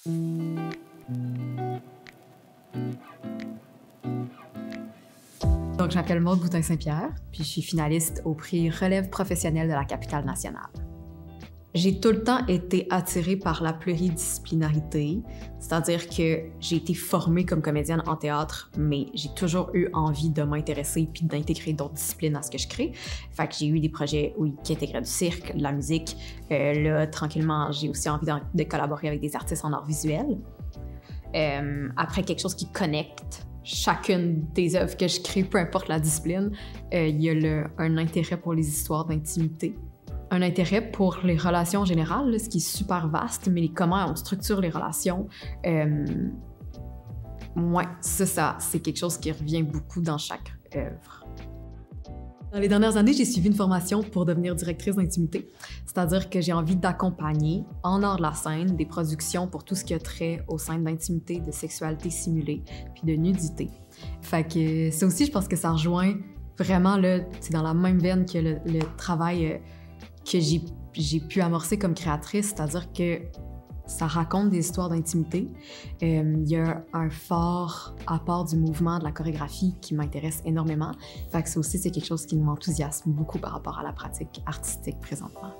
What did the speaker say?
Donc, je m'appelle Maude Boutin-Saint-Pierre, puis je suis finaliste au prix Relève professionnelle de la capitale nationale. J'ai tout le temps été attirée par la pluridisciplinarité, c'est-à-dire que j'ai été formée comme comédienne en théâtre, mais j'ai toujours eu envie de m'intéresser puis d'intégrer d'autres disciplines à ce que je crée. Fait que j'ai eu des projets qui intégraient du cirque, de la musique. Là, tranquillement, j'ai aussi envie de collaborer avec des artistes en art visuel. Après, quelque chose qui connecte chacune des œuvres que je crée, peu importe la discipline, il y a un intérêt pour les histoires d'intimité. Un intérêt pour les relations en général, là, ce qui est super vaste, mais comment on structure les relations, ouais, ça, c'est quelque chose qui revient beaucoup dans chaque œuvre. Dans les dernières années, j'ai suivi une formation pour devenir directrice d'intimité, c'est-à-dire que j'ai envie d'accompagner, en art de la scène, des productions pour tout ce qui a trait aux scènes d'intimité, de sexualité simulée, puis de nudité. Fait que ça aussi, je pense que ça rejoint vraiment, c'est dans la même veine que le travail que j'ai pu amorcer comme créatrice, c'est-à-dire que ça raconte des histoires d'intimité. Il y a un fort apport du mouvement, de la chorégraphie qui m'intéresse énormément. Fait que ça aussi, c'est quelque chose qui m'enthousiasme beaucoup par rapport à la pratique artistique présentement.